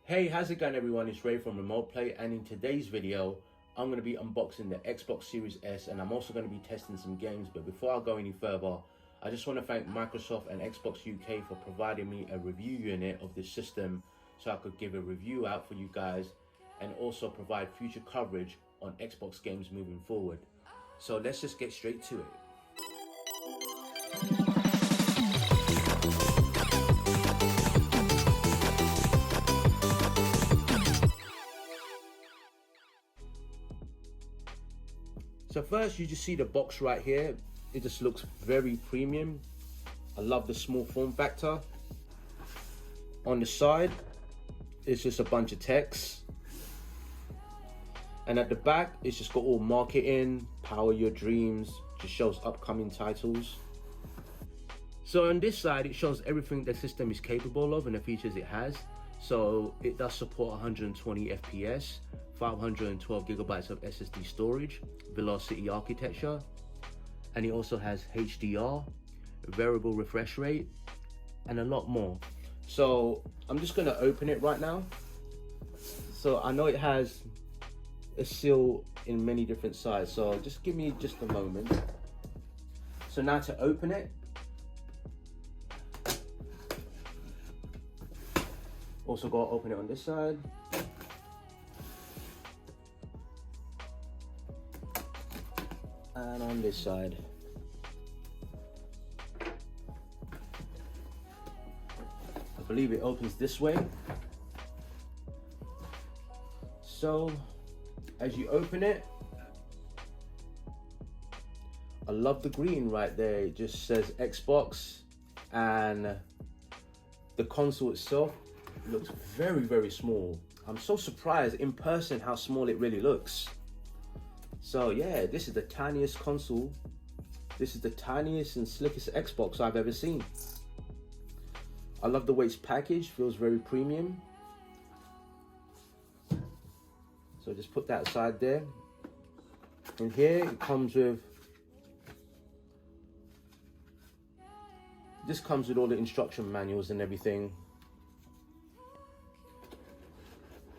Hey, how's it going everyone? It's Ray from Remote Play, and in today's video I'm going to be unboxing the Xbox Series S, and I'm also going to be testing some games. But before I go any further, I just want to thank Microsoft and Xbox UK for providing me a review unit of this system so I could give a review out for you guys and also provide future coverage on Xbox games moving forward. So let's just get straight to it. So first, you just see the box right here. It just looks very premium. I love the small form factor. On the side, it's just a bunch of text. And at the back, it's just got all marketing, power your dreams, just shows upcoming titles. So on this side, it shows everything the system is capable of and the features it has. So it does support 120 FPS, 512 gigabytes of SSD storage, velocity architecture, and it also has HDR, variable refresh rate, and a lot more. So I'm just going to open it right now. So I know it has a seal in many different sizes, so just give me just a moment. So now to open it, also got to open it on this side. And on this side. I believe it opens this way. So as you open it, I love the green right there. It just says Xbox, and the console itself looks very, very small. I'm so surprised in person how small it really looks. So yeah, this is the tiniest console. This is the tiniest and slickest Xbox I've ever seen. I love the way it's packaged, feels very premium. So just put that aside there. And here it comes with, this comes with all the instruction manuals and everything.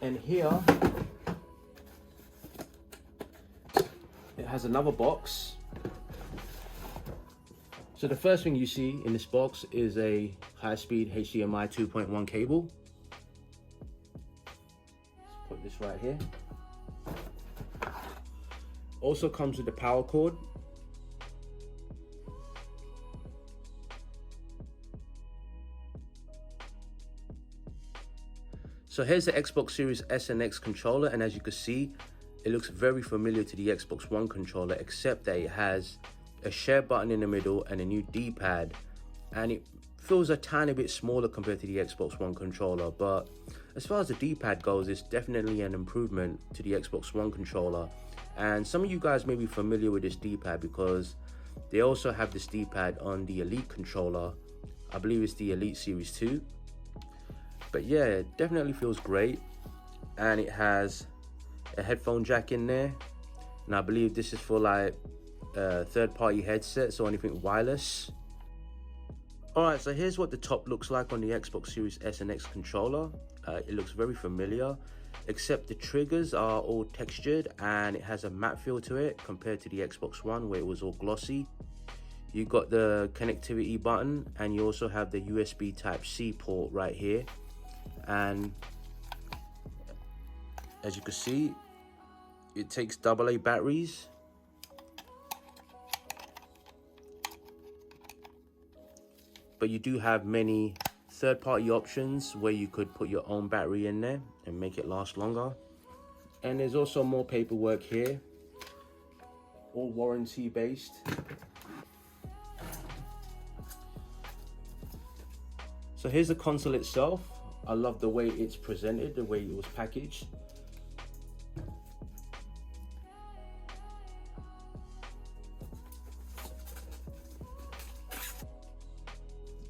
And here, it has another box. So the first thing you see in this box is a high-speed HDMI 2.1 cable. Let's put this right here. Also comes with the power cord. So here's the Xbox Series S and X controller, and as you can see, it looks very familiar to the Xbox One controller, except that it has a share button in the middle and a new D-pad, and it feels a tiny bit smaller compared to the Xbox One controller. But as far as the D-pad goes, it's definitely an improvement to the Xbox One controller. And some of you guys may be familiar with this D-pad because they also have this D-pad on the Elite controller. I believe it's the Elite Series 2. But yeah, it definitely feels great, and it has a headphone jack in there, and I believe this is for like third-party headsets or anything wireless. Alright, so here's what the top looks like on the Xbox Series S and X controller. It looks very familiar, except the triggers are all textured and it has a matte feel to it compared to the Xbox One where it was all glossy. You got the connectivity button, and you also have the USB Type-C port right here. And as you can see, it takes AA batteries. But you do have many third-party options where you could put your own battery in there and make it last longer. And there's also more paperwork here, all warranty based. So here's the console itself. I love the way it's presented, the way it was packaged.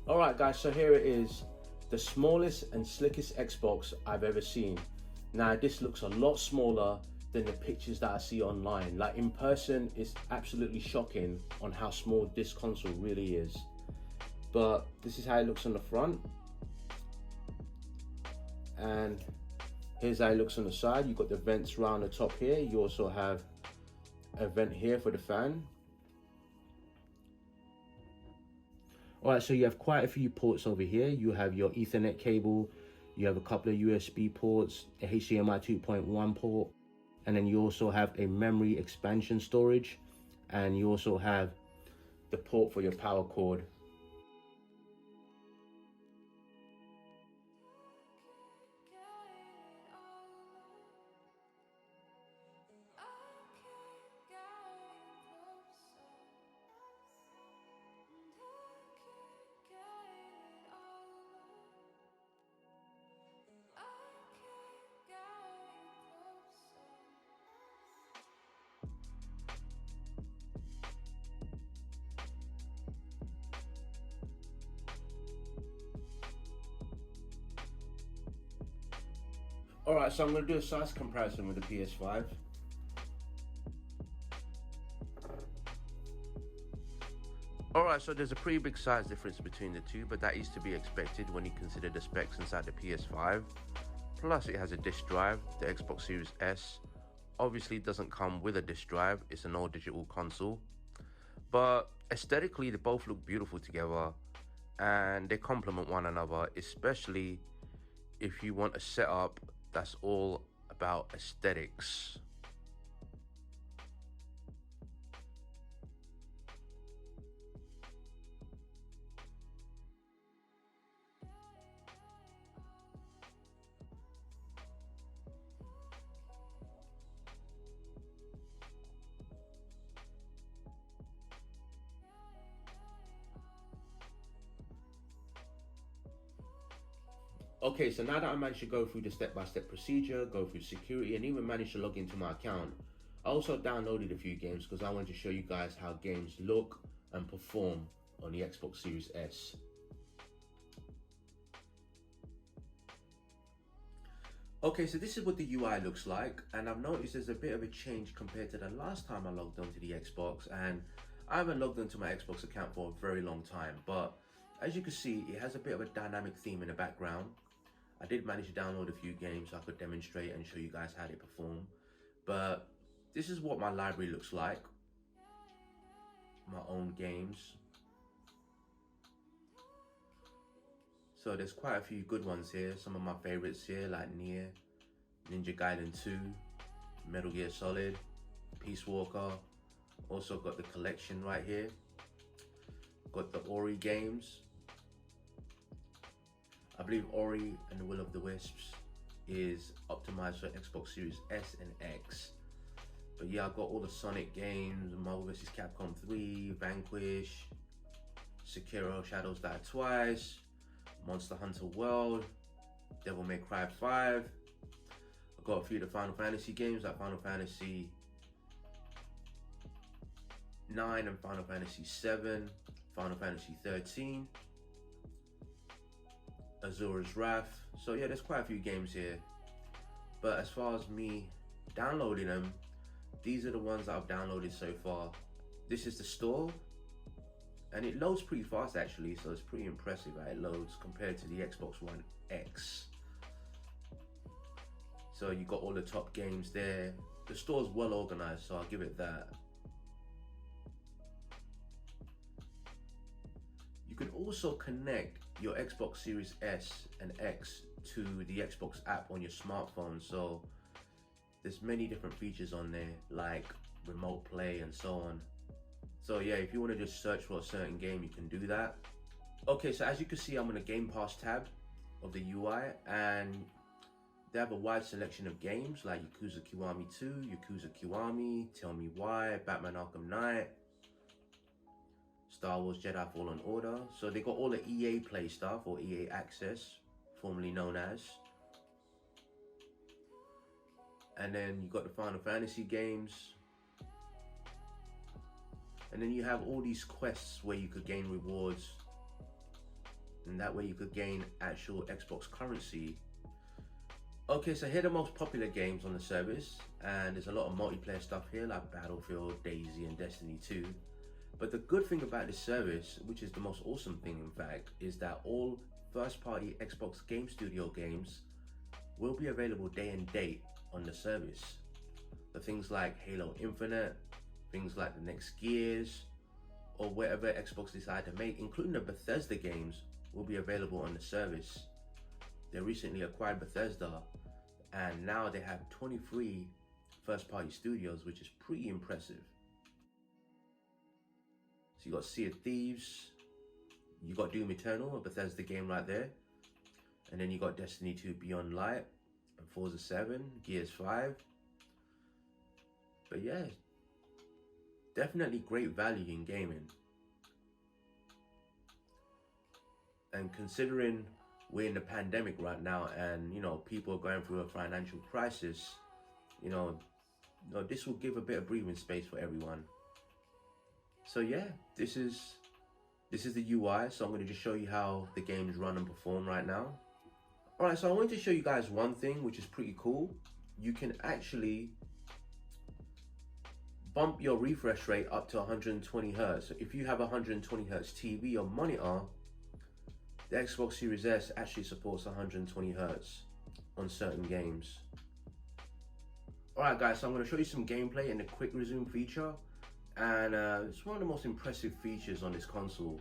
Alright guys, so here it is, the smallest and slickest Xbox I've ever seen. Now this looks a lot smaller than the pictures that I see online. Like in person, it's absolutely shocking on how small this console really is. But this is how it looks on the front. And Here's how it looks on the side. You've got the vents round the top here. You also have a vent here for the fan. Alright, so you have quite a few ports over here. You have your Ethernet cable, you have a couple of USB ports, a HDMI 2.1 port, and then you also have a memory expansion storage, and you also have the port for your power cord. Alright, so I'm going to do a size comparison with the PS5. Alright, so there's a pretty big size difference between the two, but that is to be expected when you consider the specs inside the PS5. Plus it has a disc drive. The Xbox Series S obviously doesn't come with a disc drive, it's an all digital console. But aesthetically they both look beautiful together and they complement one another, especially if you want a setup that's all about aesthetics. Okay, so now that I managed to go through the step-by-step procedure, go through security, and even managed to log into my account, I also downloaded a few games because I wanted to show you guys how games look and perform on the Xbox Series S. Okay, so this is what the UI looks like, and I've noticed there's a bit of a change compared to the last time I logged onto the Xbox, and I haven't logged into my Xbox account for a very long time, but as you can see, it has a bit of a dynamic theme in the background. I did manage to download a few games so I could demonstrate and show you guys how they perform. But this is what my library looks like. My own games. So there's quite a few good ones here. Some of my favorites here like Nier, Ninja Gaiden 2, Metal Gear Solid, Peace Walker. Also got the collection right here. Got the Ori games. I believe Ori and the Will of the Wisps is optimized for Xbox Series S and X. But yeah, I've got all the Sonic games, Marvel vs. Capcom 3, Vanquish, Sekiro Shadows Die Twice, Monster Hunter World, Devil May Cry 5. I've got a few of the Final Fantasy games like Final Fantasy 9 and Final Fantasy 7, Final Fantasy 13. Azura's Wrath. So yeah, there's quite a few games here. But as far as me downloading them, these are the ones that I've downloaded so far. This is the store, and it loads pretty fast actually, so it's pretty impressive how it loads compared to the Xbox One X. So you got all the top games there. The store's well organized, so I'll give it that. You can also connect your Xbox Series S and X to the Xbox app on your smartphone. So there's many different features on there like remote play and so on. So yeah, if you want to just search for a certain game, you can do that. Okay, so as you can see, I'm on the Game Pass tab of the UI, and they have a wide selection of games like Yakuza Kiwami 2, Yakuza Kiwami, Tell Me Why, Batman Arkham Knight, Star Wars Jedi Fallen Order. So they got all the EA Play stuff, or EA Access, formerly known as. And then you got the Final Fantasy games. And then you have all these quests where you could gain rewards. And that way you could gain actual Xbox currency. Okay, so here are the most popular games on the service. And there's a lot of multiplayer stuff here like Battlefield, DayZ, and Destiny 2. But the good thing about this service, which is the most awesome thing in fact, is that all first-party Xbox Game Studio games will be available day and date on the service. The things like Halo Infinite, things like the next Gears, or whatever Xbox decide to make, including the Bethesda games, will be available on the service. They recently acquired Bethesda, and now they have 23 first-party studios, which is pretty impressive. So you got Sea of Thieves, you got Doom Eternal, a Bethesda game right there, and then you got Destiny 2 Beyond Light, and Forza 7, Gears 5. But yeah, definitely great value in gaming. And considering we're in the pandemic right now, and people are going through a financial crisis, this will give a bit of breathing space for everyone. So yeah, this is the UI. So I'm going to just show you how the games run and perform right now. All right, so I wanted to show you guys one thing which is pretty cool. You can actually bump your refresh rate up to 120 Hertz. So if you have a 120 Hertz TV or monitor, the Xbox Series S actually supports 120 Hertz on certain games. Alright guys, so I'm going to show you some gameplay in the quick resume feature, and it's one of the most impressive features on this console.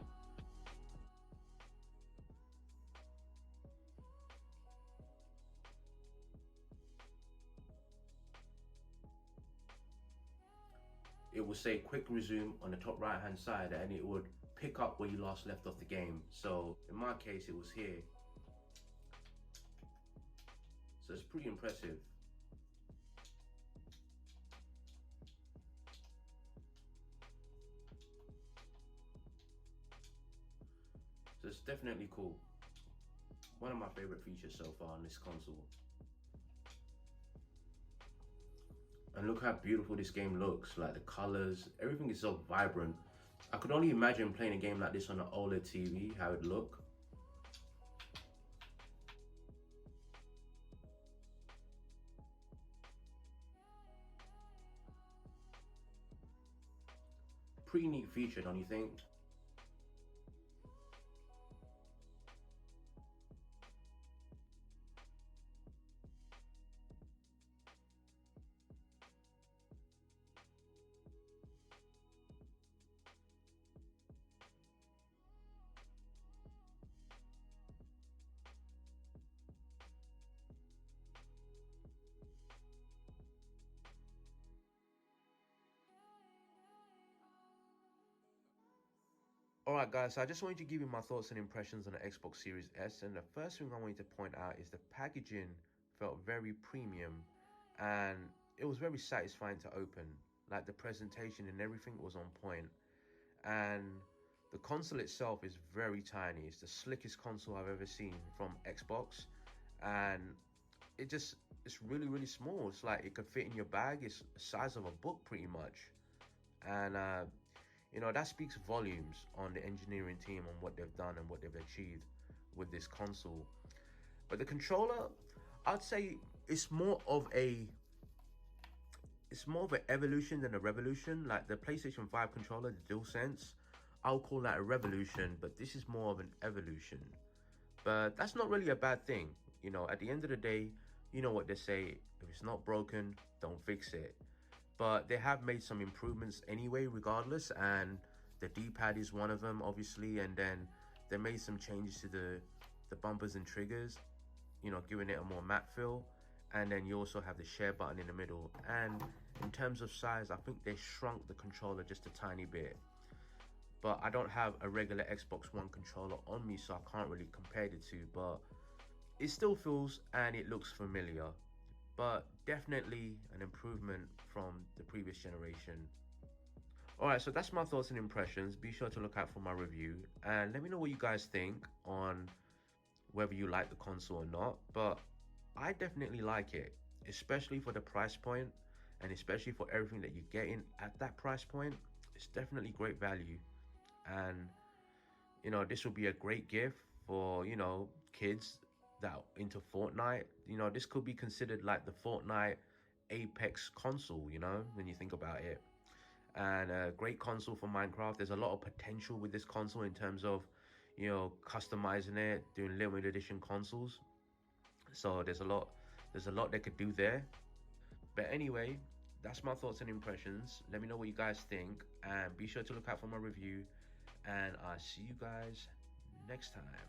It will say quick resume on the top right hand side, and it would pick up where you last left off the game. So in my case, it was here. So it's pretty impressive. So it's definitely cool. One of my favorite features so far on this console. And look how beautiful this game looks. Like the colors, everything is so vibrant. I could only imagine playing a game like this on an OLED TV, how it'd look. Pretty neat feature, don't you think? Alright guys, so I just wanted to give you my thoughts and impressions on the Xbox Series S, and the first thing I wanted to point out is the packaging felt very premium, and it was very satisfying to open. Like the presentation and everything was on point, and the console itself is very tiny. It's the slickest console I've ever seen from Xbox, and it's really small. It's like it could fit in your bag. It's the size of a book pretty much, and that speaks volumes on the engineering team, on what they've done and what they've achieved with this console. But the controller, I'd say it's more of an evolution than a revolution. Like the PlayStation 5 controller, the DualSense, I'll call that a revolution, but this is more of an evolution. But that's not really a bad thing. At the end of the day, you know what they say, if it's not broken, don't fix it. But they have made some improvements anyway, regardless, and the D-pad is one of them, obviously, and then they made some changes to the bumpers and triggers, giving it a more matte feel, and then you also have the share button in the middle. And in terms of size, I think they shrunk the controller just a tiny bit. But I don't have a regular Xbox One controller on me, so I can't really compare the two, but it still feels and it looks familiar. But definitely an improvement from the previous generation. Alright, so that's my thoughts and impressions. Be sure to look out for my review, and let me know what you guys think on whether you like the console or not. But I definitely like it, especially for the price point, and especially for everything that you're getting at that price point. It's definitely great value, and this will be a great gift for kids that are into Fortnite. This could be considered like the Fortnite Apex console, when you think about it. And a great console for Minecraft. There's a lot of potential with this console in terms of customizing it, doing limited edition consoles. So there's a lot There's a lot they could do there. But anyway, that's my thoughts and impressions. Let me know what you guys think, and be sure to look out for my review, and I'll see you guys next time.